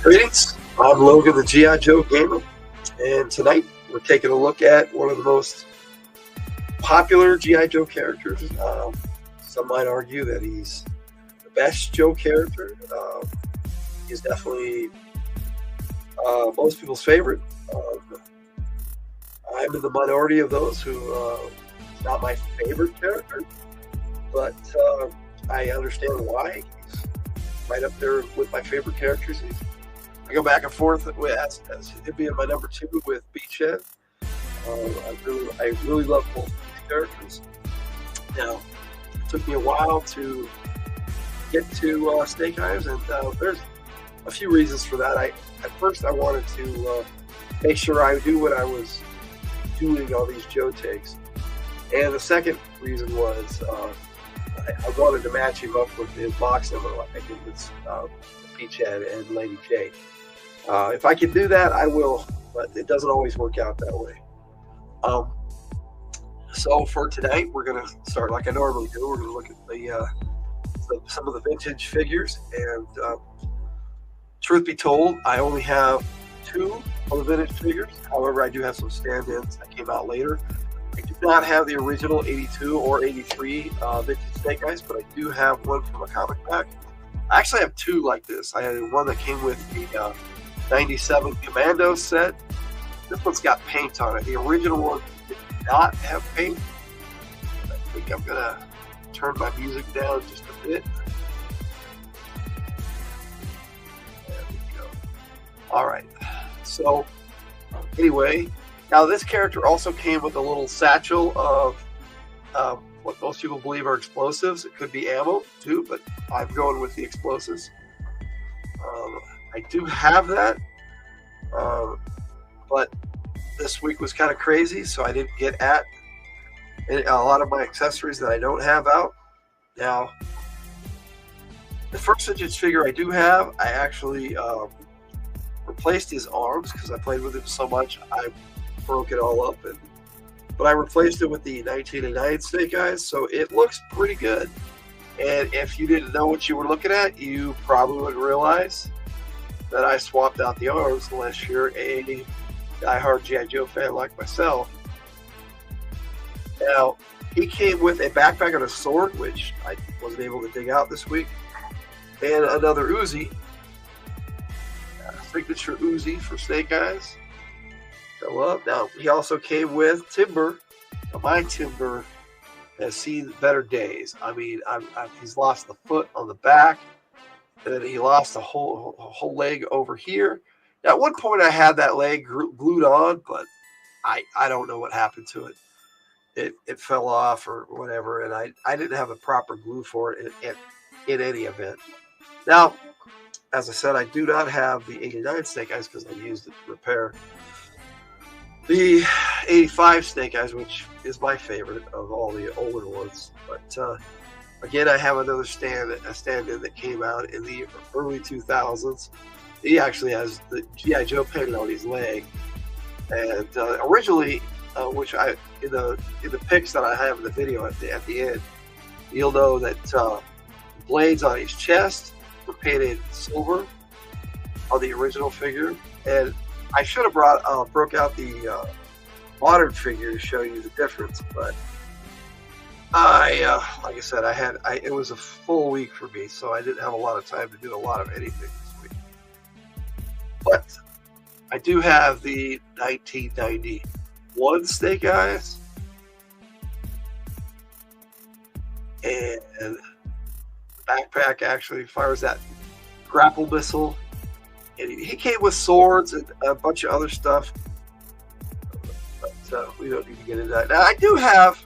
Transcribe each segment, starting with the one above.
Greetings, I'm Logan, the G.I. Joe Gamer, and tonight we're taking a look at one of the most popular G.I. Joe characters. Some might argue that he's the best Joe character. He's definitely most people's favorite. I'm in the minority of those who it's not my favorite character, but I understand why. He's right up there with my favorite characters. I go back and forth as it being my number 2 with Beachhead. I really love both these characters. Now, it took me a while to get to Snake Eyes, and there's a few reasons for that. At first I wanted to make sure I knew what I was doing on these Joe takes, and the second reason was I wanted to match him up with his box number, like I did with Beachhead and Lady J. If I can do that, I will, but it doesn't always work out that way. So for tonight, we're going to start like I normally do. We're going to look at some of the vintage figures, and truth be told, I only have 2 of the vintage figures. However, I do have some stand-ins that came out later. I do not have the original 82 or 83 vintage Snake Eyes, but I do have one from a comic pack. I actually have 2 like this. I had one that came with the 97 Commando set. This one's got paint on it. The original one did not have paint. I think I'm going to turn my music down just a bit. There we go. All right. So, anyway, now this character also came with a little satchel of what most people believe are explosives. It could be ammo too, but I'm going with the explosives. I do have that, but this week was kind of crazy, so I didn't get at a lot of my accessories that I don't have out. Now, the first vintage figure I do have, I actually replaced his arms because I played with him so much, I broke it all up, but I replaced it with the 1989 Snake Eyes, so it looks pretty good. And if you didn't know what you were looking at, you probably would realize that I swapped out the arms unless you're a diehard G.I. Joe fan like myself. Now, he came with a backpack and a sword, which I wasn't able to dig out this week, and another Uzi, signature Uzi for Snake Eyes. Go up. Now, he also came with Timber. Now, my Timber has seen better days. I mean, he's lost the foot on the back, and then he lost a whole leg over here. Now, at one point, I had that leg glued on, but I don't know what happened to it. It fell off or whatever, and I didn't have the proper glue for it in any event. Now, as I said, I do not have the 89 Snake Eyes because I used it to repair the 85 Snake Eyes, which is my favorite of all the older ones. But again, I have another stand-in that came out in the early 2000s. He actually has the G.I. Joe painted on his leg. And originally, which in the pics that I have in the video at the end, you'll know that the blades on his chest were painted silver on the original figure. And I should have broke out the modern figure to show you the difference, but like I said, it was a full week for me, so I didn't have a lot of time to do a lot of anything this week. But I do have the 1991 Snake Eyes, and the backpack actually fires that grapple missile. And he came with swords and a bunch of other stuff. we don't need to get into that. Now, I do have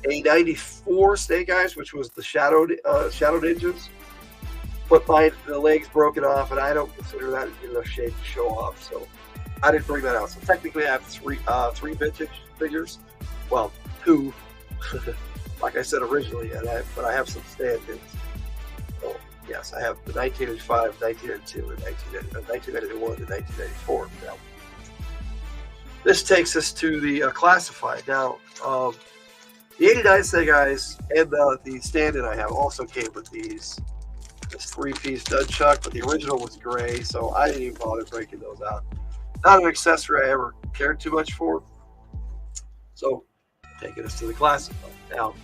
a 94 Snake Eyes, which was the Shadow Ninjas. But the leg's broken off, and I don't consider that in enough shape to show off. So I didn't bring that out. So technically, I have three vintage figures. Well, two, like I said originally, but I have some stand-ins. So yes, I have the 1985, 1992, and 1991, and 1994. Now, this takes us to the classified. Now, the 89 Snake Eyes and the stand-in I have also came with this three-piece nunchuck, but the original was gray, so I didn't even bother breaking those out. Not an accessory I ever cared too much for. So, taking us to the classified. Now,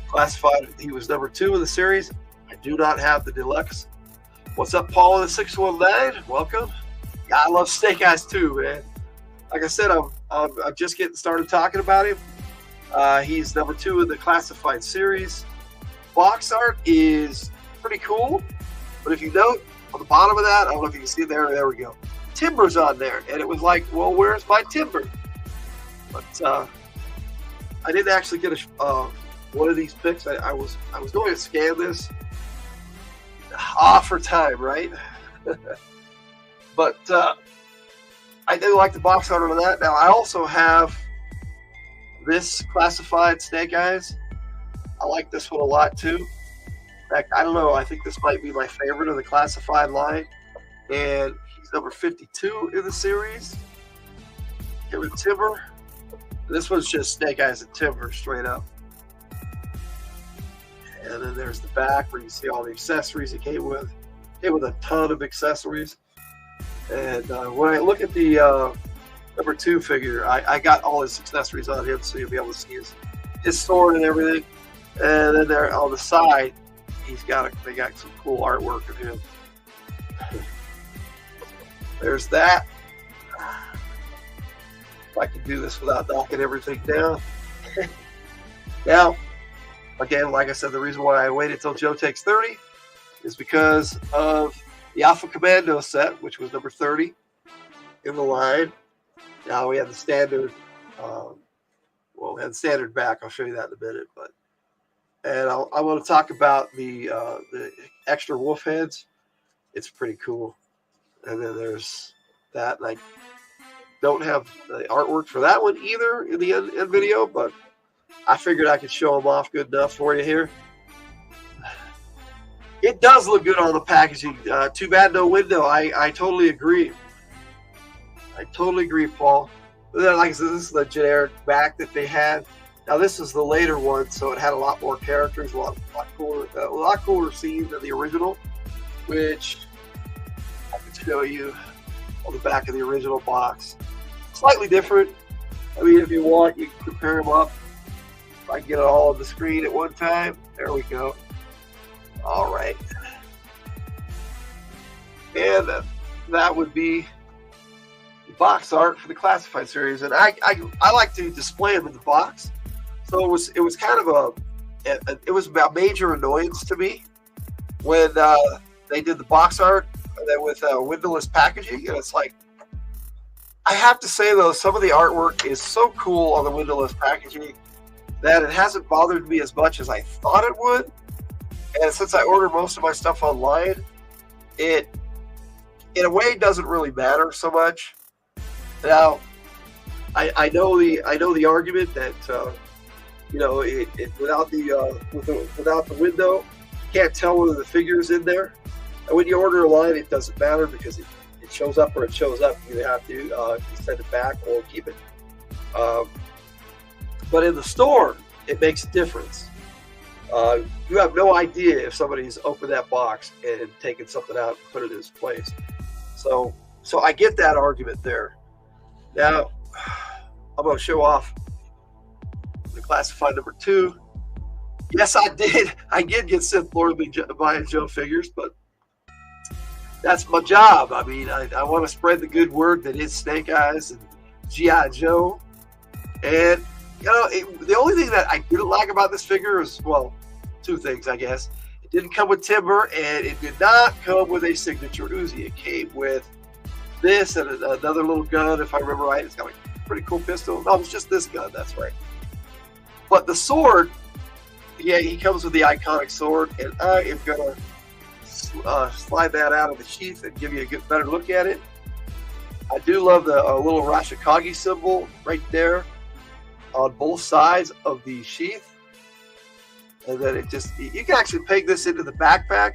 classified, he was number 2 in the series. I do not have the deluxe. What's up, Paul in the 619? Welcome. Yeah, I love Snake Eyes too, man. Like I said, I'm just getting started talking about him. He's number 2 in the classified series. Box art is pretty cool, but if you note on the bottom of that, I don't know if you can see it there. There we go. Timber's on there, and it was like, well, where's my Timber? But I didn't actually get one of these pics. I was going to scan this for time, right? But I do like the box art on that. Now I also have this classified Snake Eyes. I like this one a lot too. In fact, I don't know, I think this might be my favorite of the classified line. And he's number 52 in the series. Here with Timber. This one's just Snake Eyes and Timber straight up. And then there's the back where you see all the accessories he came with. Came with a ton of accessories. And when I look at the number 2 figure, I got all his accessories on him, so you'll be able to see his sword and everything. And then there on the side, they got some cool artwork of him. There's that. If I can do this without knocking everything down. Now, again, like I said, the reason why I waited till Joe takes 30 is because of the Alpha Commando set, which was number 30 in the line. Now we have the standard. We had the standard back. I'll show you that in a minute, and I want to talk about the extra wolf heads. It's pretty cool. And then there's that. And I don't have the artwork for that one either in the end video, but I figured I could show them off good enough for you here. It does look good on the packaging. Too bad no window. I totally agree. I totally agree, Paul. But then, like I said, this is the generic back that they had. Now this is the later one, so it had a lot more characters, a lot cooler scenes than the original, which I can show you on the back of the original box. Slightly different. I mean, if you want, you can compare them up. If I can get it all on the screen at one time, there we go. All right, and that would be the box art for the classified series, and I like to display them in the box. So it was kind of it was a major annoyance to me when they did the box art and then with windowless packaging, and it's like, I have to say though, some of the artwork is so cool on the windowless packaging that it hasn't bothered me as much as I thought it would. And since I order most of my stuff online, it in a way doesn't really matter so much. Now, I know the argument that without the window, you can't tell whether the figure is in there. And when you order online, it doesn't matter because it shows up or it shows up. You either have to send it back or keep it. But in the store, it makes a difference. You have no idea if somebody's opened that box and taken something out and put it in its place. So I get that argument there. Now, I'm going to show off the classified number 2. Yes, I did. I did get sent Lord buying Joe figures, but that's my job. I mean, I want to spread the good word that it's Snake Eyes and G.I. Joe. And, the only thing that I didn't like about this figure is, well, 2 things, I guess. It didn't come with Timber, and it did not come with a signature Uzi. It came with this and another little gun, if I remember right. It's got like pretty cool pistol. No, it's just this gun. That's right. But the sword, yeah, he comes with the iconic sword, and I am gonna slide that out of the sheath and give you a better look at it. I do love the little Rashikage symbol right there on both sides of the sheath. And then it just, you can actually peg this into the backpack.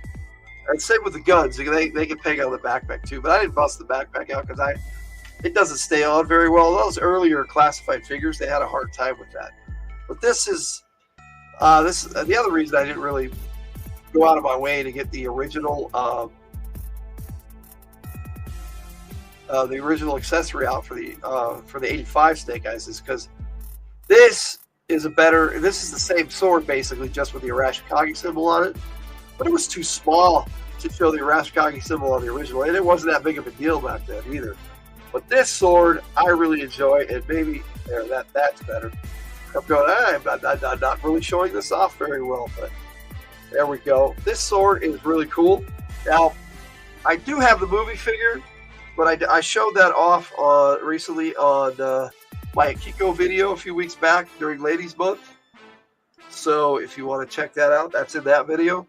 And same with the guns. They can peg on the backpack too. But I didn't bust the backpack out because it doesn't stay on very well. Those earlier classified figures, they had a hard time with that. But this is the other reason I didn't really go out of my way to get the original accessory out for the 85 Snake Eyes is because this is the same sword basically, just with the Arashikage symbol on it, but it was too small to show the Arashikage symbol on the original, and it wasn't that big of a deal back then either. But this sword I really enjoy, and maybe there, that's better. I'm going, I'm not really showing this off very well, but there we go. This sword is really cool. Now, I do have the movie figure, but I showed that off recently on my Akiko video a few weeks back during Ladies Month. So if you want to check that out, that's in that video.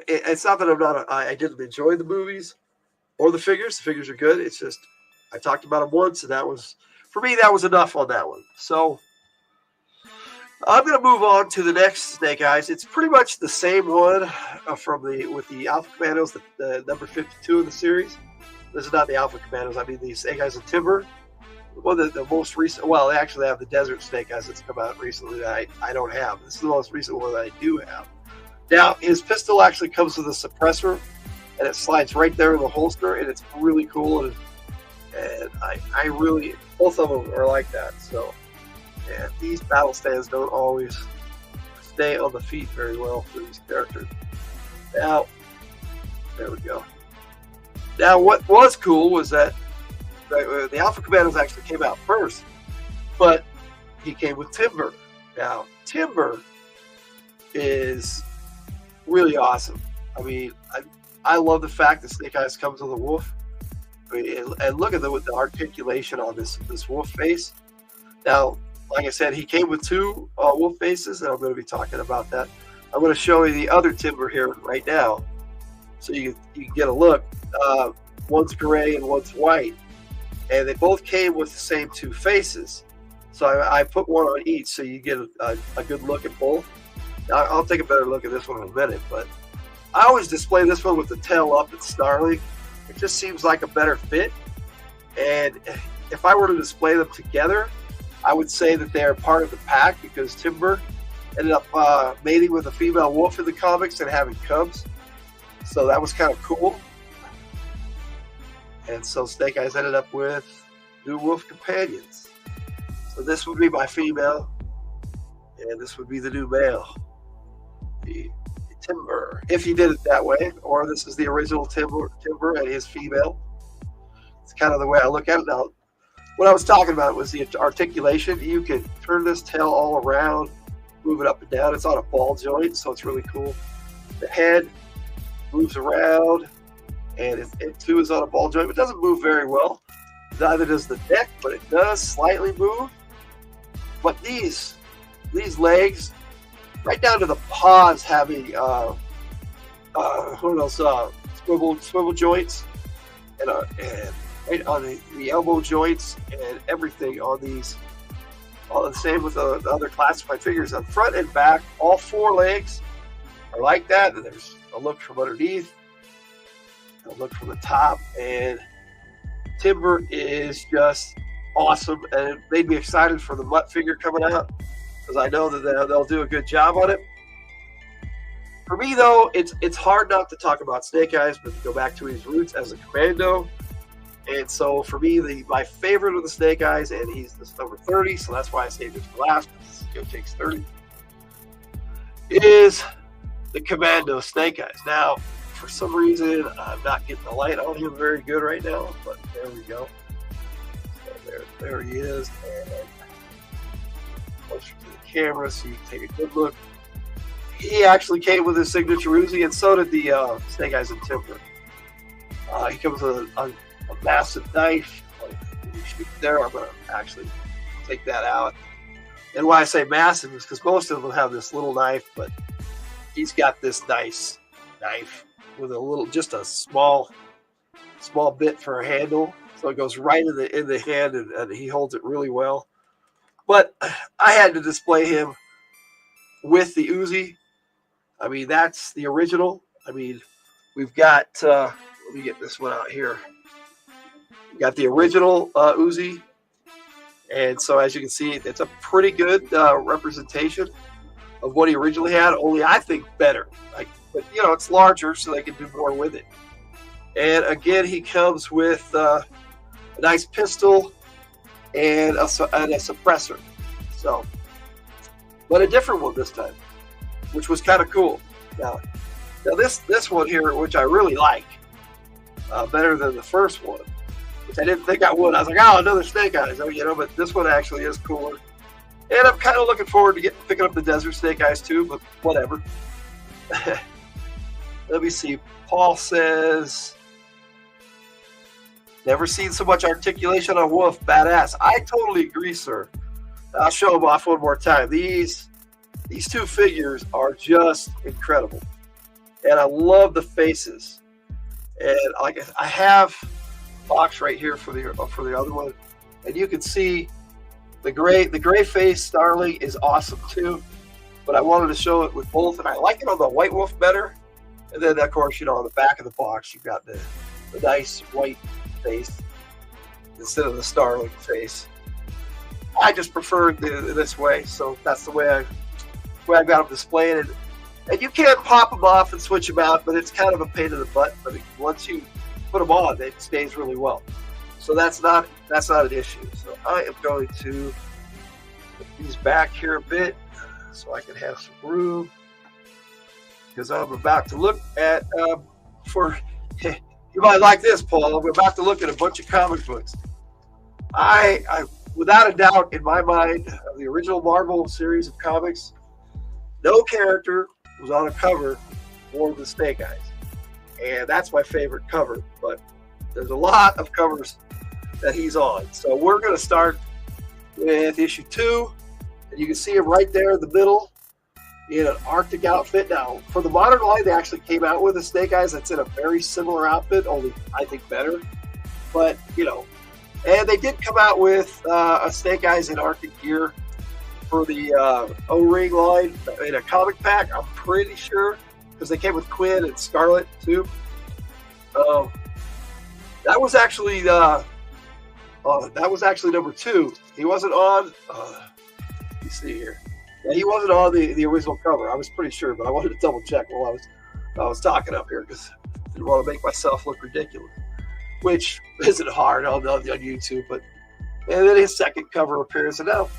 It's not that I didn't enjoy the movies or the figures. The figures are good. It's just I talked about them once, and that was, for me, that was enough on that one. So I'm going to move on to the next Snake Eyes. It's pretty much the same one with the Alpha Commandos, the number 52 in the series. This is not the Alpha Commandos. I mean the Snake Eyes of Timber. One of the most recent. Well, they actually have the Desert Snake Eyes that's come out recently that I don't have. This is the most recent one that I do have. Now, his pistol actually comes with a suppressor, and it slides right there in the holster, and it's really cool. And I really, both of them are like that. So, and these battle stands don't always stay on the feet very well for these characters. Now, there we go. Now, what was cool was that the Alpha Commandos actually came out first, but he came with Timber. Now, Timber is really awesome. I mean, I love the fact that Snake Eyes comes with a wolf. I mean, and look at the articulation on this wolf face. Now, like I said, he came with two wolf faces, and I'm going to be talking about that. I'm going to show you the other Timber here right now, so you can get a look. One's gray and one's white, and they both came with the same two faces. So I put one on each, so you get a good look at both. Now, I'll take a better look at this one in a minute, but I always display this one with the tail up and snarling. It just seems like a better fit. And if I were to display them together, I would say that they are part of the pack because Timber ended up mating with a female wolf in the comics and having cubs. So that was kind of cool. And so Snake Eyes ended up with new wolf companions. So this would be my female, and this would be the new male, the Timber, if he did it that way, or this is the original Timber and his female. It's kind of the way I look at it. Now, what I was talking about was the articulation. You can turn this tail all around, move it up and down. It's on a ball joint, so it's really cool. The head moves around, and it too is on a ball joint, but it doesn't move very well. Neither does the neck, but it does slightly move. But these legs, right down to the paws, having swivel joints, and right on the elbow joints and everything on these. All the same with the other classified figures. On front and back, all four legs are like that. And there's a look from underneath, a look from the top, and Timber is just awesome. And it made me excited for the Mutt figure coming out because I know that they'll do a good job on it. For me, though, it's hard not to talk about Snake Eyes, but to go back to his roots as a commando. And so for me, my favorite of the Snake Eyes, and he's this number 30, so that's why I saved it for last, because it takes 30, is the Commando Snake Eyes. Now, for some reason, I'm not getting the light on him very good right now, but there we go. So there he is. And closer to the camera so you can take a good look. He actually came with his signature Uzi, and so did the Snake Eyes in Timber. He comes with a massive knife, like shoot there. I'm going to actually take that out. And why I say massive is because most of them have this little knife, but he's got this nice knife with just a small bit for a handle. So it goes right in the hand, and he holds it really well. But I had to display him with the Uzi. I mean, that's the original. I mean, we've got, let me get this one out here. We got the original Uzi. And so as you can see, it's a pretty good representation of what he originally had, only I think better. But, you know, it's larger, so they can do more with it. And again, he comes with a nice pistol and a suppressor. So, but a different one this time, which was kind of cool. Now this one here, which I really like, better than the first one, which I didn't think I would. I was like, oh, another Snake Eyes, you know. But this one actually is cooler, and I'm kind of looking forward to picking up the Desert Snake Eyes too. But whatever. Let me see. Paul says, never seen so much articulation on Wolf. Badass. I totally agree, sir. I'll show them off one more time. These two figures are just incredible, and I love the faces. And like I have a box right here for the other one, and you can see the gray face Starling is awesome too. But I wanted to show it with both, and I like it on the White Wolf better. And then, of course, you know, on the back of the box, you've got the nice white face instead of the Starling face. I just prefer it this way, so that's the way I got them displayed. And you can pop them off and switch them out, but it's kind of a pain in the butt. But once you put them on, it stays really well. So that's not an issue. So I am going to put these back here a bit so I can have some room, because I'm about to look at you might like this, Paul. I'm about to look at a bunch of comic books. I without a doubt, in my mind, of the original Marvel series of comics, no character was on a cover more than Snake Eyes. And that's my favorite cover. But there's a lot of covers that he's on. So we're going to start with issue 2. And you can see him right there in the middle in an Arctic outfit. Now, for the modern line, they actually came out with a Snake Eyes that's in a very similar outfit, only I think better. But, you know, and they did come out with a Snake Eyes in Arctic gear for the O-Ring line in a comic pack, I'm pretty sure, because they came with Quinn and Scarlet too. That was actually number 2. He wasn't on. You see here, yeah, he wasn't on the original cover. I was pretty sure, but I wanted to double check while I was talking up here because I didn't want to make myself look ridiculous, which isn't hard on YouTube. But and then his second cover appearance, and now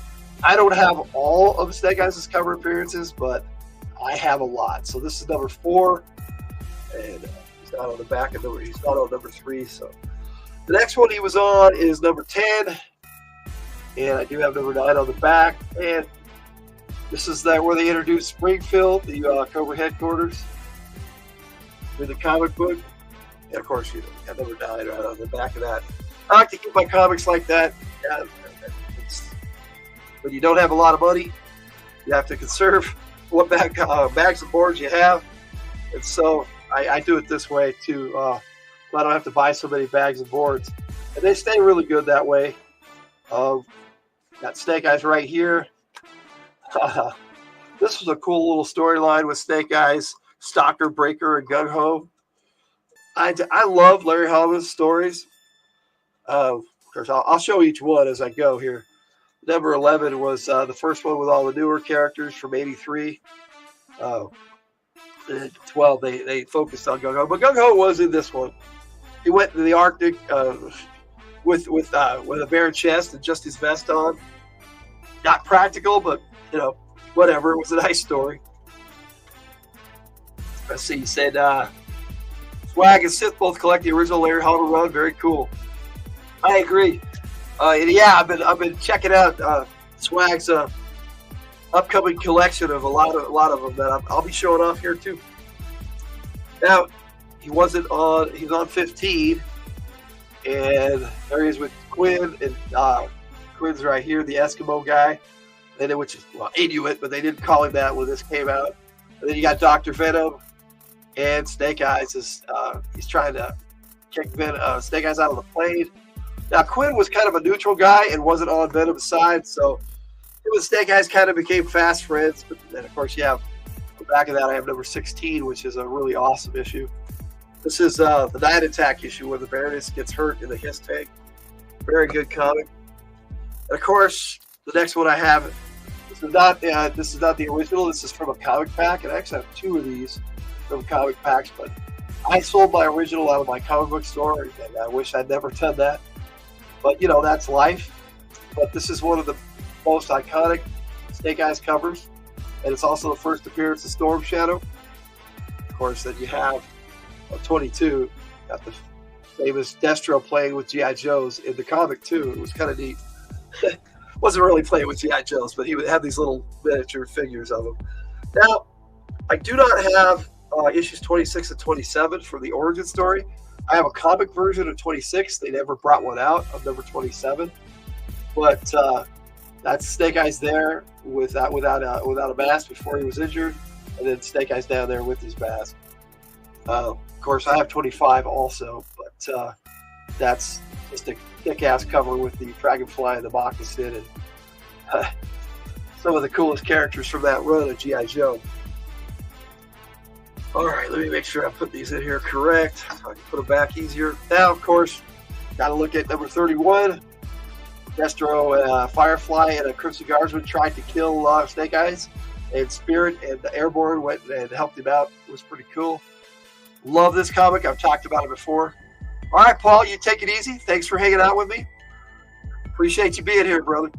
I don't have all of Snake Eyes' cover appearances, but I have a lot. So this is number 4, and he's not on the back of he's not on number 3. So the next one he was on is number 10, and I do have number 9 on the back. And this is where they introduced Springfield, the Cobra headquarters, with the comic book. And of course, you have number 9 right on the back of that. I like to keep my comics like that. Yeah, when you don't have a lot of money, you have to conserve what bags of boards you have. And so I do it this way too. I don't have to buy so many bags of boards. And they stay really good that way. Got Snake Eyes right here. This was a cool little storyline with Snake Eyes, Stalker, Breaker, and Gung Ho. I love Larry Hama's stories. Of course, I'll show each one as I go here. Number 11 was the first one with all the newer characters from '83. 12, they focused on Gung Ho, but Gung Ho was in this one. He went to the Arctic with a bare chest and just his vest on. Not practical, but you know, whatever. It was a nice story. Let's see. He said, "Swag and Sith both collect the original Larry Hama run. Very cool." I agree. Yeah, I've been checking out Swag's upcoming collection of a lot of them that I'll be showing off here too. Now, he was on 15, And there he is with Quinn, and Quinn's right here, the Eskimo guy, and then, which is Inuit, but they didn't call him that when this came out. And then you got Dr. Venom, and Snake Eyes is he's trying to kick Snake Eyes out of the plane. Now Quinn was kind of a neutral guy and wasn't on Venom's side, so him and Snake Eyes kind of became fast friends. But then, of course, you have on the back of that, I have number 16, which is a really awesome issue. This is the Night Attack issue where the Baroness gets hurt in the Hiss tank. Very good comic. And of course, the next one I have, this is not the original. This is from a comic pack, and I actually have two of these from comic packs. But I sold my original out of my comic book store, and I wish I'd never done that. But you know, that's life. But this is one of the most iconic Snake Eyes covers, and it's also the first appearance of Storm Shadow. Of course, then you have 22, got the famous Destro playing with G.I. Joes in the comic too. It was kind of neat. Wasn't really playing with G.I. Joes, but he would have these little miniature figures of them. Now, I do not have issues 26 and 27 for the origin story. I have a comic version of 26. They never brought one out of number 27, but that's Snake Eyes there without a mask before he was injured, and then Snake Eyes down there with his mask. Of course, I have 25 also, but that's just a kick-ass cover with the Dragonfly and the Moccasin, and some of the coolest characters from that run of G.I. Joe. All right, let me make sure I put these in here correct so I can put them back easier. Now, of course, got to look at number 31. Destro, Firefly, and a Crimson Guardsman tried to kill Snake Eyes, and Spirit and the Airborne went and helped him out. It was pretty cool. Love this comic. I've talked about it before. All right, Paul, you take it easy. Thanks for hanging out with me. Appreciate you being here, brother.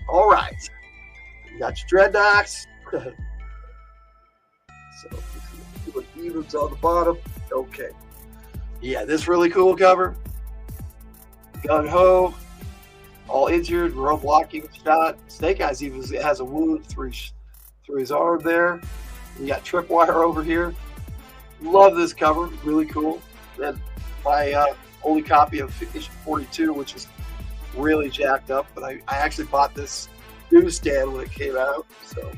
All right. You got your Dreadnoks. So, put evens on the bottom. Okay. Yeah, this really cool cover. Gung Ho, all injured, rope blocking shot. Snake Eyes even has a wound through his arm there. You got Tripwire over here. Love this cover, really cool. Then my only copy of issue 42, which is really jacked up, but I actually bought this newsstand when it came out, so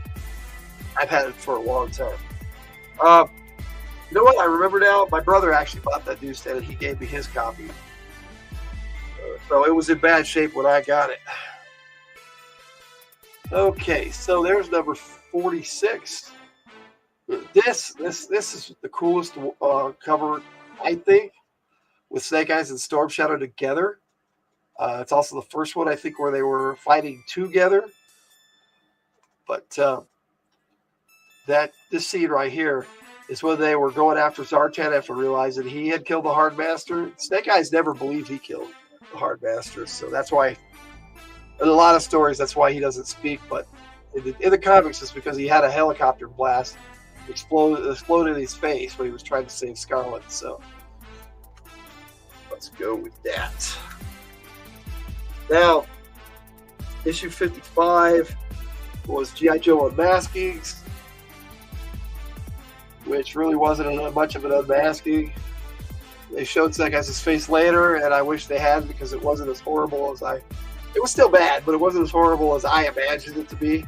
I've had it for a long time. You know what? I remember now. My brother actually bought that newsstand, and he gave me his copy. So it was in bad shape when I got it. Okay, so there's number 46. This is the coolest cover, I think, with Snake Eyes and Storm Shadow together. It's also the first one, I think, where they were fighting together. But this scene right here is when they were going after Zartan after realizing he had killed the Hard Master. Snake Eyes never believed he killed the Hard Master, so that's why, in a lot of stories, that's why he doesn't speak. But in the comics, it's because he had a helicopter blast explode in his face when he was trying to save Scarlet. So let's go with that. Now, issue 55 was G.I. Joe Unmaskings, which really wasn't much of an unmasking. They showed Snake Eyes' face later, and I wish they had, because it wasn't as horrible as it was still bad, but it wasn't as horrible as I imagined it to be.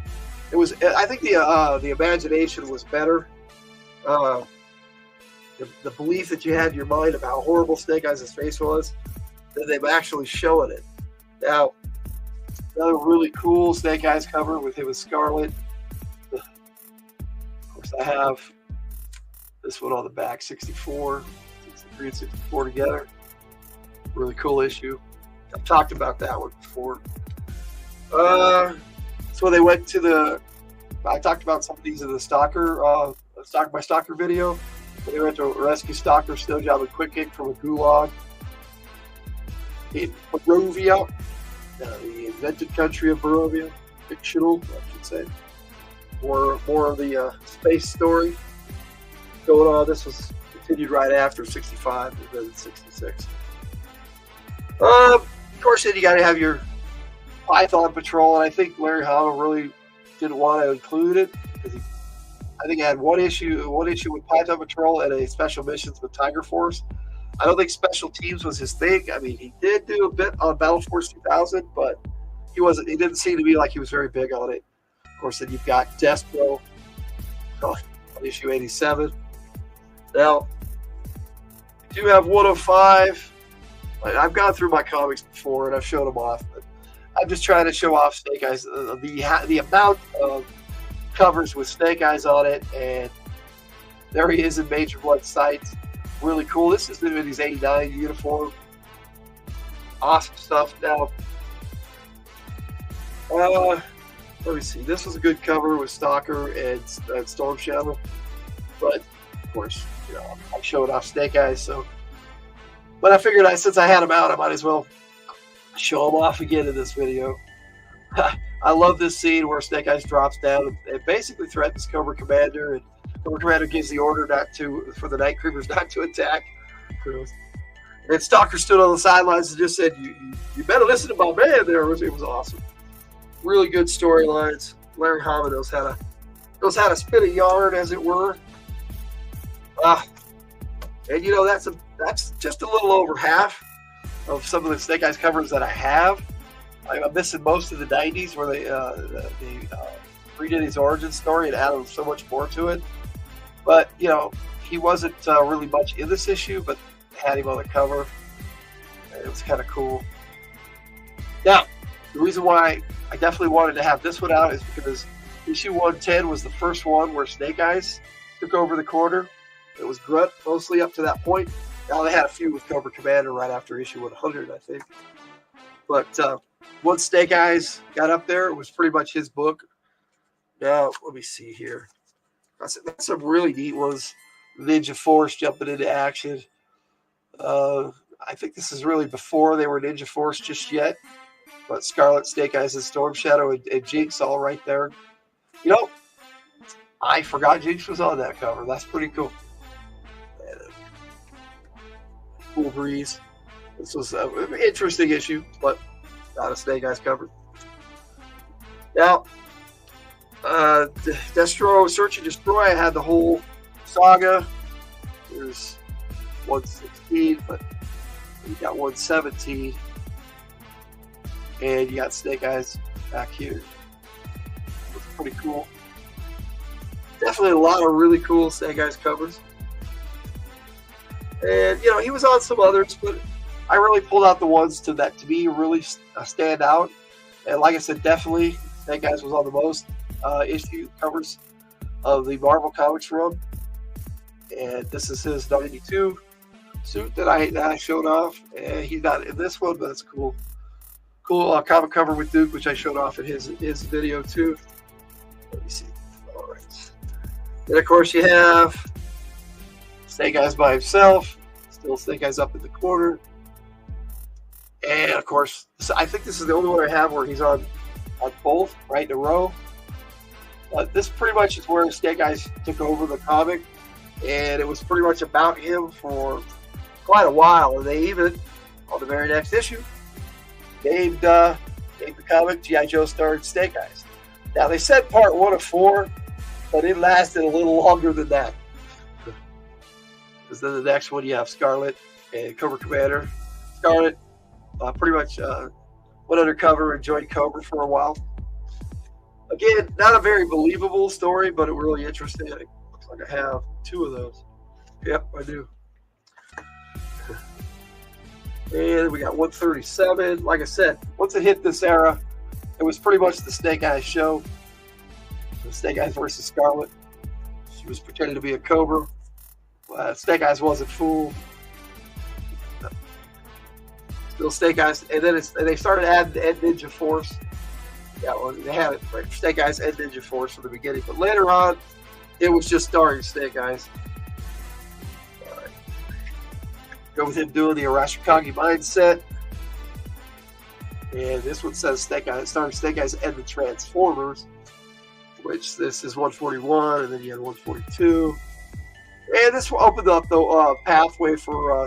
It was. I think the imagination was better. The belief that you had in your mind of how horrible Snake Eyes' face was, than them actually showing it. Now, another really cool Snake Eyes cover with him and Scarlet. Of course, I have this one on the back, 64, 63 and 64 together. Really cool issue. I've talked about that one before. So they went to I talked about some of these in the Stalker video. They went to rescue Stalker, Snowjob, and Quick Kick from a gulag in Barovia, the invented country of Barovia, fictional, I should say. More of the space story going on. This was continued right after 65, and then 66. Of course, then you got to have your Python Patrol, and I think Larry Hama really didn't want to include it because I think I had one issue with Python Patrol and a Special Missions with Tiger Force. I don't think special teams was his thing. I mean, he did do a bit on Battle Force 2000, but he wasn't. He didn't seem to be like he was very big on it. Of course, then you've got Destro on issue 87. Now, I do have 105. I've gone through my comics before and I've shown them off, but I'm just trying to show off Snake Eyes, the amount of covers with Snake Eyes on it, and there he is in Major Blood Sights. Really cool. This is in his 89 uniform. Awesome stuff. Now, let me see. This was a good cover with Stalker and Storm Shadow, but of course, you know, I'm showing off Snake Eyes, so. But I figured since I had him out, I might as well show him off again in this video. I love this scene where Snake Eyes drops down and basically threatens Cobra Commander, and Cobra Commander gives the order for the Night Creepers not to attack. And Stalker stood on the sidelines and just said, "You better listen to my man." There, it was awesome. Really good storylines. Larry Hama knows how to spin a yarn, as it were. And you know, that's just a little over half of some of the Snake Eyes covers that I have. I'm missing most of the 90s where they redid his origin story and added so much more to it. But, you know, he wasn't really much in this issue, but had him on the cover. It was kind of cool. Now, the reason why I definitely wanted to have this one out is because issue 110 was the first one where Snake Eyes took over the corner. It was Grunt mostly up to that point. Now they had a few with Cobra Commander right after issue 100, I think. But once Snake Eyes got up there, it was pretty much his book. Now, let me see here. That's some really neat ones. Ninja Force jumping into action. I think this is really before they were Ninja Force just yet. But Scarlet, Snake Eyes, and Storm Shadow and Jinx all right there. You know, I forgot Jinx was on that cover. That's pretty cool. Cool breeze. This was an interesting issue, but not a Snake Eyes cover. Now, Destro, Search and Destroy, I had the whole saga. There's 116, but you got 117. And you got Snake Eyes back here. It's pretty cool. Definitely a lot of really cool Snake Eyes covers. And, you know, he was on some others, but I really pulled out the ones that to me really stand out. And like I said, definitely Snake Eyes was on the most issue covers of the Marvel Comics run. And this is his 92 suit that I showed off. And he's not in this one, but it's cool. Cool comic cover with Duke, which I showed off in his video too. Let me see. All right. Then, of course, you have Snake Eyes by himself. Still Snake Eyes up in the corner. And, of course, I think this is the only one I have where he's on both, right in a row. But this pretty much is where Snake Eyes took over the comic. And it was pretty much about him for quite a while. And they even, on the very next issue, named the comic G.I. Joe starred Snake Eyes. Now, they said part 1 of 4, but it lasted a little longer than that. Because then the next one, you have Scarlet and Cobra Commander. Scarlet pretty much went undercover and joined Cobra for a while. Again, not a very believable story, but it really interesting. It looks like I have 2 of those. Yep, I do. And we got 137. Like I said, once it hit this era, it was pretty much the Snake Eyes show. The Snake Eyes versus Scarlet. She was pretending to be a Cobra. Snake Eyes wasn't fooled. Still Snake Eyes. And then they started adding Ed Ninja Force. Yeah, well, they had it right. Snake Eyes and Ninja Force from the beginning. But later on, it was just starring Snake Eyes. Go with him doing the Arashikage mindset. And this one says Snake Eyes, starring Snake Eyes and the Transformers, which this is 141, and then you had 142. And this opened up the pathway for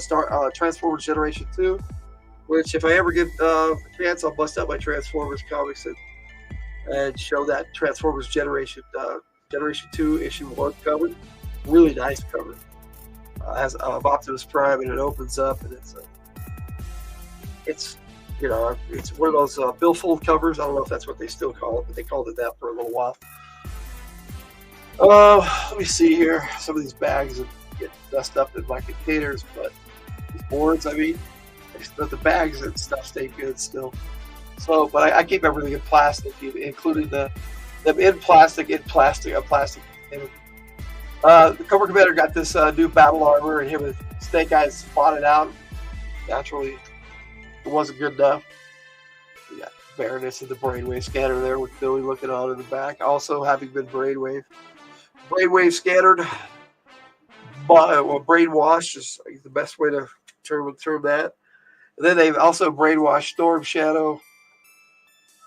Transformers Generation 2, which if I ever get a chance, I'll bust out my Transformers comics and show that Transformers Generation 2 issue 1 cover. Really nice cover. has Optimus Prime, and it opens up, and it's one of those billfold covers. I don't know if that's what they still call it, but they called it that for a little while. Let me see here. Some of these bags get messed up in my containers, but these boards, but the bags and stuff stay good still. So, but I keep everything in plastic, including them in plastic, a plastic container. The Cobra Commander got this new battle armor, and him and Snake Eyes fought it out. Naturally, it wasn't good enough. We got Baroness and the brainwave scanner there with Billy looking on in the back. Also, having been brainwave scattered, brainwashed is the best way to term that. And then they've also brainwashed Storm Shadow.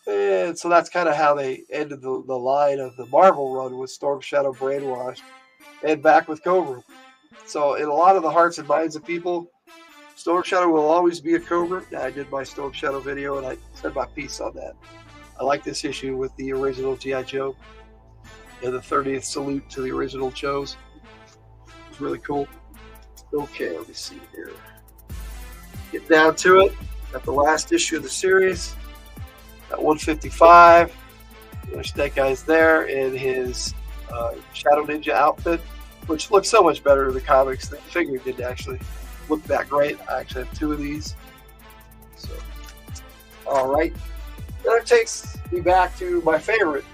And so that's kind of how they ended the line of the Marvel run, with Storm Shadow brainwashed and back with Cobra. So in a lot of the hearts and minds of people, Storm Shadow will always be a Cobra. I did my Storm Shadow video, and I said my piece on that. I like this issue with the original G.I. Joe and the 30th salute to the original Joes. It's really cool. Okay, let me see here. Get down to it. Got the last issue of the series. At 155. There's Snake Eyes there in his Shadow Ninja outfit, which looks so much better in the comics. The figure didn't actually look that great. I actually have 2 of these. So, all right. That takes me back to my favorite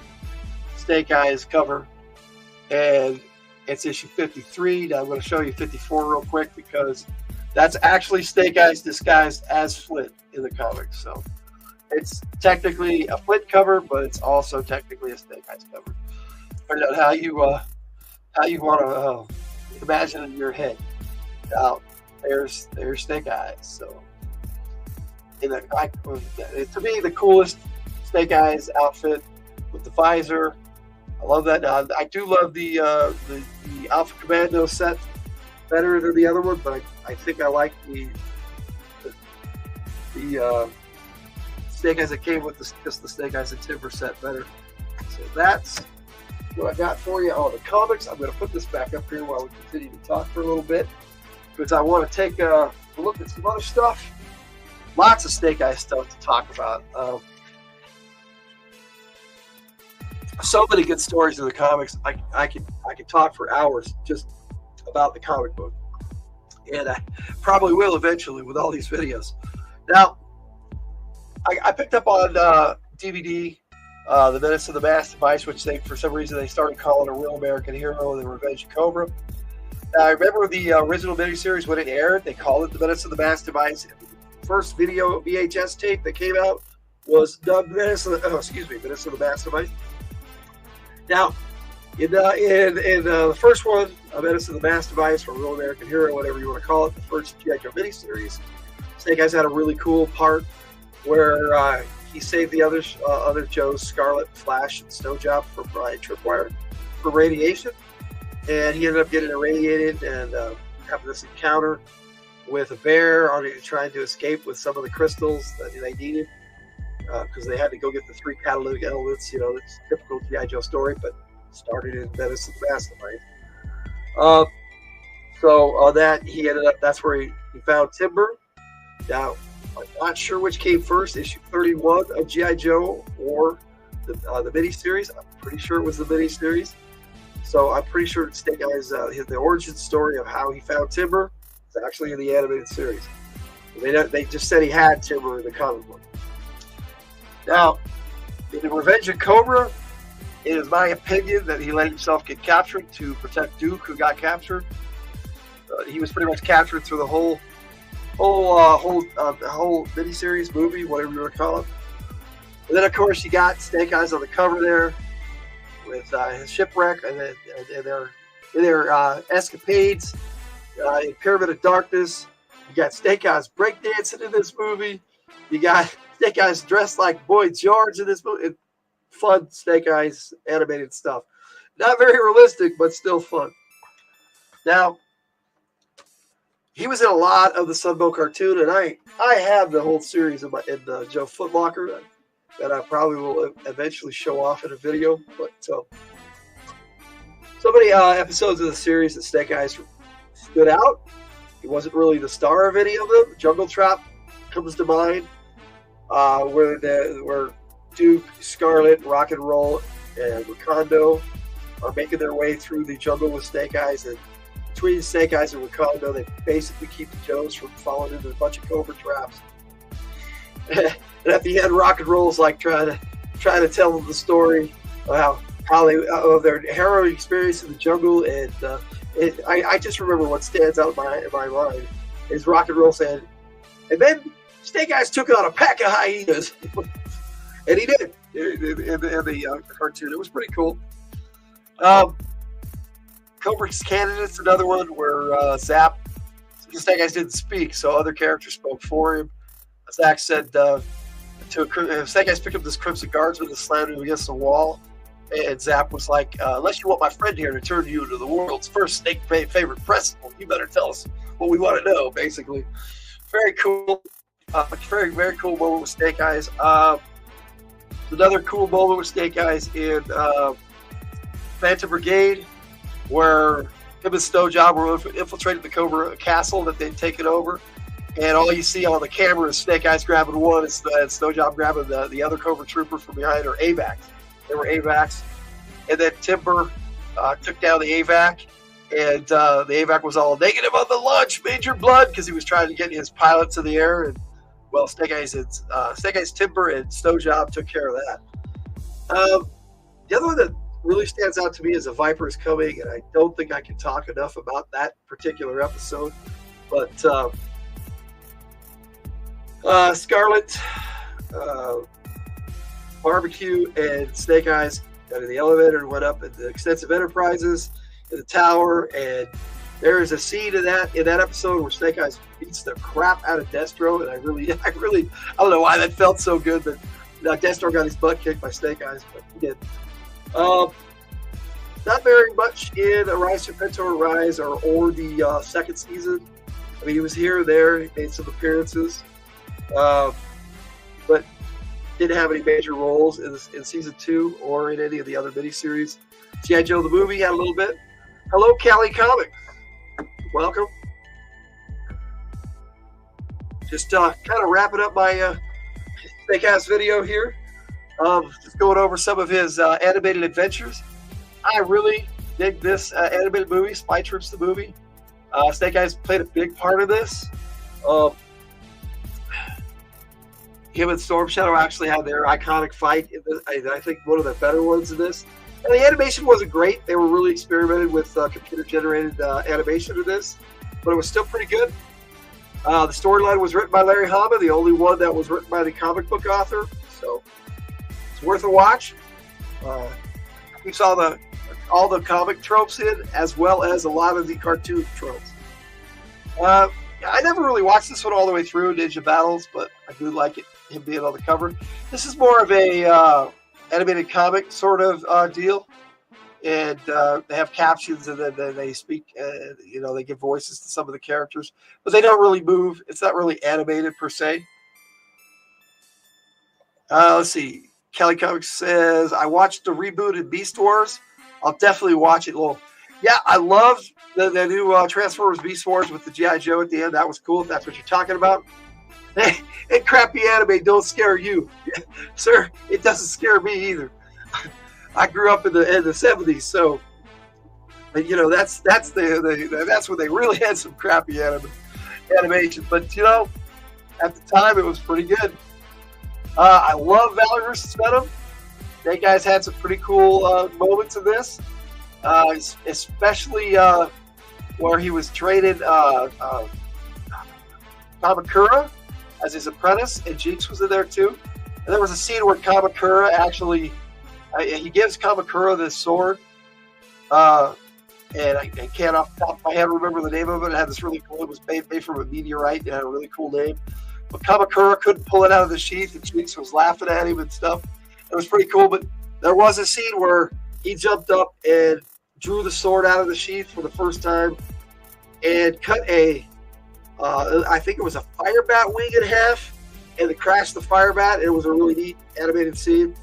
Snake Eyes cover, and it's issue 53. Now I'm going to show you 54 real quick, because that's actually Snake Eyes disguised as Flint in the comics. So it's technically a Flint cover, but it's also technically a Snake Eyes cover. Find out how you want to imagine in your head. Now, there's Snake Eyes. So, to me, the coolest Snake Eyes outfit with the visor. I love that. Now, I do love the Alpha Commando set better than the other one, but I think I like the Snake Eyes that came with just the Snake Eyes and Timber set better. So that's what I got for you on the comics. I'm going to put this back up here while we continue to talk for a little bit, because I want to take a look at some other stuff. Lots of Snake Eyes stuff to talk about. So many good stories in the comics. I could talk for hours just about the comic book, and I probably will eventually with all these videos. Now, I picked up on DVD The Menace of the Mass Device, which for some reason they started calling A Real American Hero, The Revenge of Cobra. Now, I remember the original miniseries when it aired, they called it The Menace of the Mass Device. The first video VHS tape that came out was dubbed Menace of the Mass Device. Now, in the first one, A Menace of the Mass Device, or Real American Hero, whatever you want to call it, the first G.I. Joe miniseries, Snake Eyes had a really cool part where he saved the other Joes, Scarlet, Flash, and Snowjob from Brian Tripwire for radiation, and he ended up getting irradiated and having this encounter with a bear trying to escape with some of the crystals that they needed, because they had to go get the 3 catalytic elements. It's a typical G.I. Joe story, but started in Menace of the Mass Device. So on that, he ended up, that's where he found Timber. Now, I'm not sure which came first, issue 31 of G.I. Joe or the miniseries. I'm pretty sure it was the miniseries. So I'm pretty sure Snake Eyes, the origin story of how he found Timber is actually in the animated series. They just said he had Timber in the comic book. Now, in the Revenge of Cobra, it is my opinion that he let himself get captured to protect Duke, who got captured. He was pretty much captured through the whole miniseries, movie, whatever you want to call it. And then, of course, you got Snake Eyes on the cover there with his shipwreck and their escapades in Pyramid of Darkness. You got Snake Eyes breakdancing in this movie. You got Snake Eyes dressed like Boy George in this movie. Fun Snake Eyes animated stuff. Not very realistic, but still fun. Now, he was in a lot of the Sunbow cartoon, and I have the whole series in Joe Footlocker that I probably will eventually show off in a video. But so many episodes of the series that Snake Eyes stood out. He wasn't really the star of any of them. Jungle Trap comes to mind, where Duke, Scarlet, Rock and Roll, and Wakando are making their way through the jungle with Snake Eyes, and between Snake Eyes and Wakando, they basically keep the Joes from falling into a bunch of cobra traps. And at the end, Rock and Roll is like trying to tell them the story of how they of their harrowing experience in the jungle, and I just remember what stands out in my mind is Rock and Roll saying, and then Snake Eyes took on a pack of hyenas, and he did in the cartoon. It was pretty cool. Cobra's Candidate's another one where Snake Eyes didn't speak, so other characters spoke for him. Zach said Snake Eyes picked up this Crimson Guardsman and slammed him against the wall. And Zap was like, unless you want my friend here to turn you into the world's first snake favorite president, you better tell us what we want to know, basically. Very cool. Very, very cool moment with Snake Eyes. Another cool moment with Snake Eyes in Phantom Brigade, where him and Snowjob were infiltrating the Cobra castle that they'd taken over. And all you see on the camera is Snake Eyes grabbing one and Snowjob grabbing the other Cobra trooper from behind, or AVACs. They were AVACs. And then Timber took down the AVAC, and the AVAC was all negative on the launch, Major Blood, because he was trying to get his pilot to the air. And well, Snake Eyes, Timber, and Snowjob took care of that. The other one that really stands out to me is a Viper is coming, and I don't think I can talk enough about that particular episode. But Scarlet, Barbecue, and Snake Eyes got in the elevator and went up in the Extensive Enterprises in the tower, and there is a scene in that episode where Snake Eyes beats the crap out of Destro, and I don't know why that felt so good, but Destro got his butt kicked by Snake Eyes, but he did. Not very much in Rise Serpentor Rise or the second season. I mean, he was here and there, he made some appearances, but didn't have any major roles in season 2 or in any of the other miniseries. G.I. Joe the movie had a little bit. Hello, Cali Comics. Welcome. Just kind of wrapping up my Snake Eyes video here. Just going over some of his animated adventures. I really dig this animated movie, Spy Troops the movie. Snake Eyes played a big part of this. Him and Storm Shadow actually had their iconic fight in this, I think one of the better ones in this. And the animation wasn't great. They were really experimented with computer-generated animation in this, but it was still pretty good. The storyline was written by Larry Hama, the only one that was written by the comic book author, so it's worth a watch. Keeps all the comic tropes in, as well as a lot of the cartoon tropes. I never really watched this one all the way through, Ninja Battles, but I do like it, him being on the cover. This is more of a animated comic sort of deal, and they have captions, and then they speak, they give voices to some of the characters, but they don't really move. It's not really animated per se. Let's see. Kelly Comics says, I watched the rebooted Beast Wars. I'll definitely watch it. Well, yeah, I love the new Transformers Beast Wars with the G.I. Joe at the end. That was cool, if that's what you're talking about. And crappy anime don't scare you. Sir, it doesn't scare me either. I grew up in the 70s, so that's when they really had some crappy animation. But at the time it was pretty good. I love Valley vs. Venom. They guys had some pretty cool moments in this, especially where he was traded Kamakura as his apprentice, and Jinx was in there too. And there was a scene where Kamakura actually, he gives Kamakura this sword, and I can't off the top of my head remember the name of it. It had this really cool, it was made from a meteorite. It had a really cool name. But Kamakura couldn't pull it out of the sheath, and Jinx was laughing at him and stuff. It was pretty cool, but there was a scene where he jumped up and drew the sword out of the sheath for the first time and cut I think it was a fire bat wing in half, and it crashed the fire bat. It was a really neat animated scene.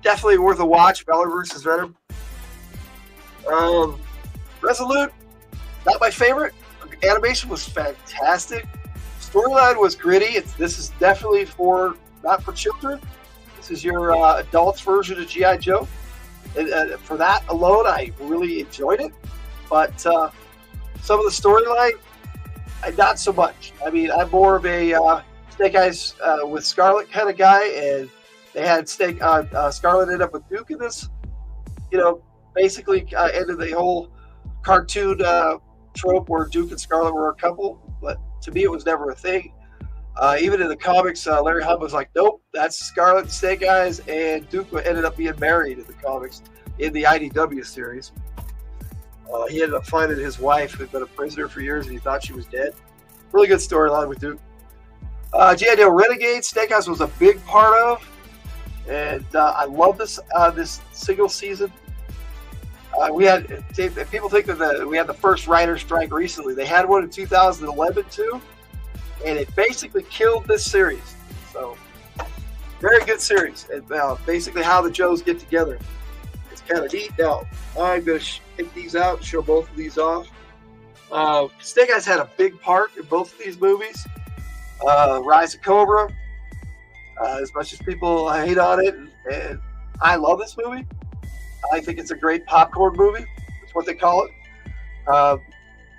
Definitely worth a watch, Valor vs. Venom. Resolute, Not my favorite. Animation was fantastic. Storyline was gritty. This is definitely not for children. This is your adults version of G.I. Joe. And for that alone, I really enjoyed it. But some of the storyline, not so much. I mean, I'm more of a Snake Eyes with Scarlet kind of guy, and they had Scarlet end up with Duke in this. Basically ended the whole cartoon trope where Duke and Scarlet were a couple. But to me, it was never a thing. Even in the comics, Larry Hama was like, nope, that's Scarlet and Snake Eyes, and Duke ended up being married in the comics in the IDW series. He ended up finding his wife, who had been a prisoner for years, and he thought she was dead. Really good storyline with Duke. G.I. Joe Renegade, Snake Eyes was a big part of, and I love this single season. People think that we had the first writer's strike recently. They had one in 2011 too, and it basically killed this series. So, very good series. And basically how the Joes get together. It's kind of neat. Now, I'm going to take these out and show both of these off. Snake Eyes had a big part in both of these movies. Rise of Cobra, as much as people hate on it, and I love this movie. I think it's a great popcorn movie. That's what they call it.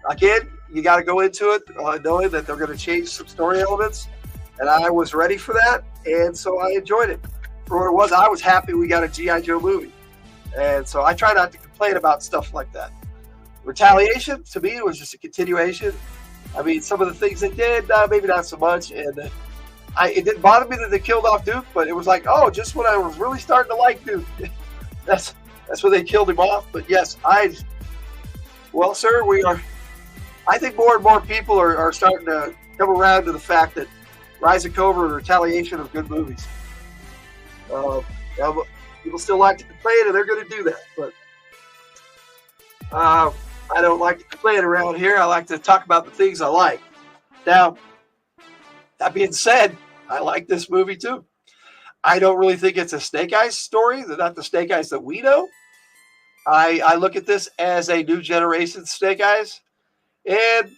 Again, you got to go into it knowing that they're going to change some story elements, and I was ready for that, and so I enjoyed it. For what it was, I was happy we got a G.I. Joe movie, and so I try not to complain about stuff like that. Retaliation, to me, was just a continuation. I mean, some of the things they did, maybe not so much, and it didn't bother me that they killed off Duke, but it was like, oh, just when I was really starting to like Duke, that's when they killed him off. But yes, well, sir, I think more and more people are starting to come around to the fact that Rise of Cobra and Retaliation are good movies. People still like to complain, and they're going to do that, but I don't like to complain around here. I like to talk about the things I like. Now, that being said, I like this movie too. I don't really think it's a Snake Eyes story. They're not the Snake Eyes that we know. I look at this as a new generation Snake Eyes. And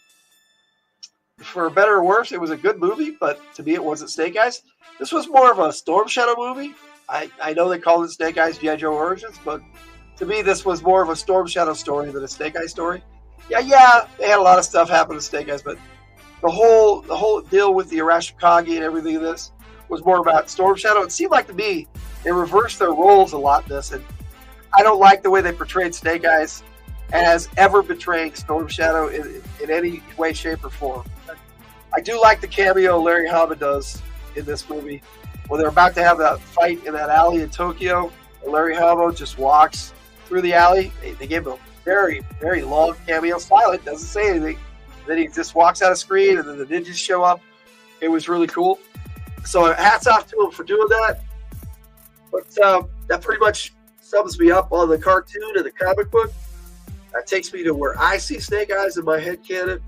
for better or worse, it was a good movie, but to me it wasn't Snake Eyes. This was more of a Storm Shadow movie. I know they called it Snake Eyes G.I. Joe Origins, but to me this was more of a Storm Shadow story than a Snake Eyes story. Yeah, they had a lot of stuff happen to Snake Eyes, but the whole deal with the Arashikage and everything in this was more about Storm Shadow. It seemed like to me they reversed their roles a lot in this, and I don't like the way they portrayed Snake Eyes as ever betraying Storm Shadow in any way, shape, or form. I do like the cameo Larry Hama does in this movie when they're about to have that fight in that alley in Tokyo, and Larry Hama just walks through the alley. They gave him a very, very long cameo, silent, doesn't say anything. Then he just walks out of screen, and then the ninjas show up. It was really cool. So hats off to him for doing that. But that pretty much sums me up on the cartoon and the comic book. That takes me to where I see Snake Eyes in my headcanon.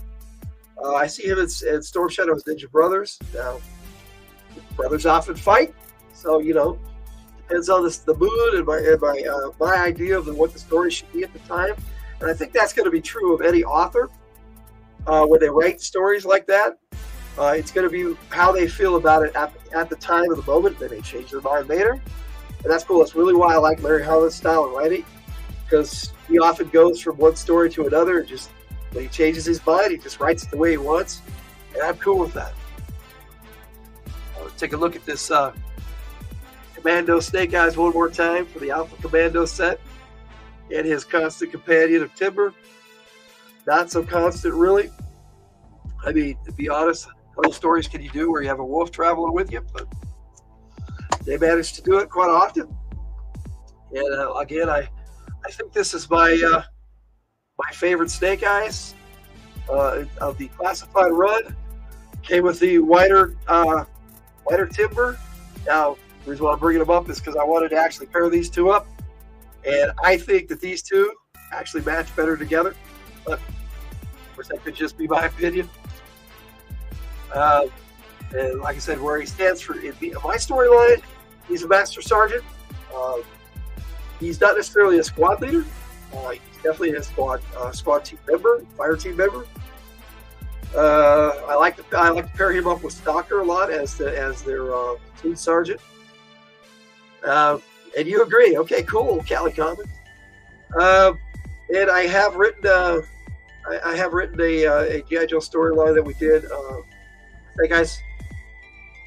I see him in Storm Shadow as Ninja Brothers. Now, brothers often fight, so depends on the mood and my idea of what the story should be at the time. And I think that's going to be true of any author when they write stories like that. It's going to be how they feel about it at the time of the moment. They may change their mind later, and that's cool. That's really why I like Larry Hama's style of writing, because he often goes from one story to another, and just when he changes his mind, he just writes it the way he wants, and I'm cool with that. Let's take a look at this Commando Snake Eyes one more time for the Alpha Commando set, and his constant companion of Timber. Not so constant, really. I mean, to be honest, how many stories can you do where you have a wolf traveling with you? But they manage to do it quite often. And again, I think this is my favorite Snake Eyes of the classified run. Came with the wider Timber. Now, the reason why I'm bringing them up is because I wanted to actually pair these two up, and I think that these two actually match better together. But of course, that could just be my opinion. And like I said, where he stands for in my storyline, he's a Master Sergeant. He's not necessarily a squad leader. He's definitely a squad team member, fire team member. I like to pair him up with Stalker a lot as their platoon sergeant. And you agree? Okay, cool, Cali Comics. And I have written I have written a GI Joe storyline that we did. That guy's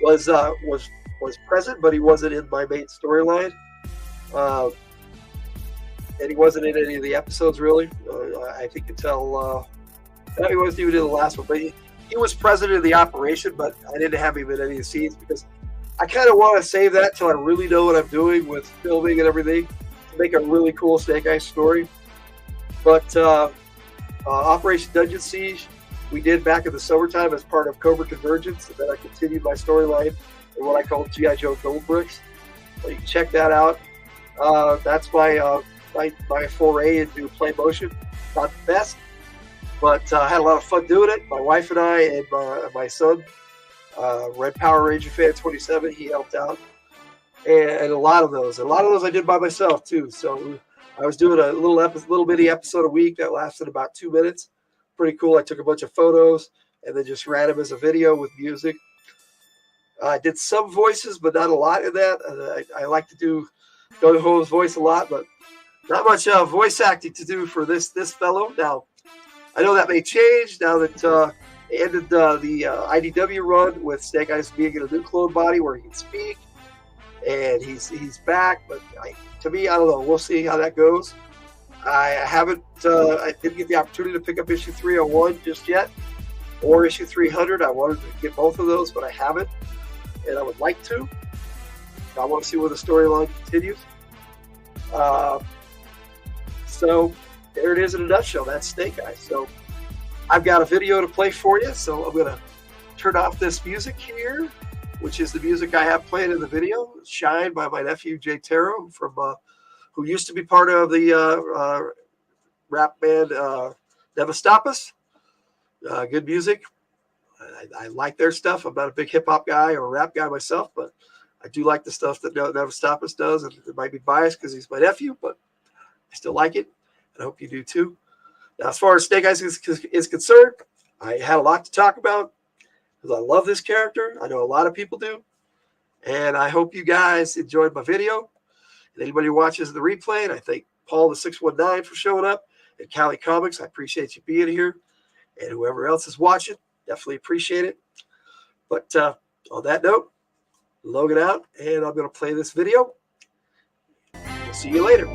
was present, but he wasn't in my main storyline, and he wasn't in any of the episodes really. I think until no, he wasn't even in the last one, but he was present in the operation, but I didn't have him in any of the scenes because I kind of want to save that till I really know what I'm doing with filming and everything to make a really cool Snake Eyes story. But Operation Dungeon Siege, we did back in the summertime as part of Cobra Convergence, and then I continued my storyline in what I call G.I. Joe Gold Bricks. So you can check that out. That's my foray into play motion. Not the best, but I had a lot of fun doing it. My wife and I and my son, Red Power Ranger fan 27, he helped out, and a lot of those I did by myself too. So I was doing a little mini episode a week that lasted about 2 minutes. Pretty cool. I took a bunch of photos and then just ran them as a video with music. I did some voices, but not a lot in that. I like to do Go Ho's voice a lot, but not much voice acting to do for this fellow. Now, I know that may change now that they ended the IDW run with Snake Eyes being in a new clone body where he can speak, and he's back. But to me, I don't know. We'll see how that goes. I didn't get the opportunity to pick up issue 301 just yet, or issue 300. I wanted to get both of those, but I haven't, and I would like to. I want to see where the storyline continues. So there it is in a nutshell. That's Snake Eyes. So I've got a video to play for you. So I'm going to turn off this music here, which is the music I have playing in the video. Shine by my nephew Jay Taro from who used to be part of the rap band Never Stop Us. Good music. I like their stuff. I'm not a big hip hop guy or a rap guy myself, but I do like the stuff that Never Stop Us does. And it might be biased because he's my nephew, but I still like it. And I hope you do too. Now, as far as Snake Eyes is concerned, I had a lot to talk about because I love this character. I know a lot of people do. And I hope you guys enjoyed my video. And anybody who watches the replay, and I thank Paul the 619 for showing up, and Cali Comics, I appreciate you being here. And whoever else is watching, definitely appreciate it. But on that note, Logan out, and I'm going to play this video. We'll see you later.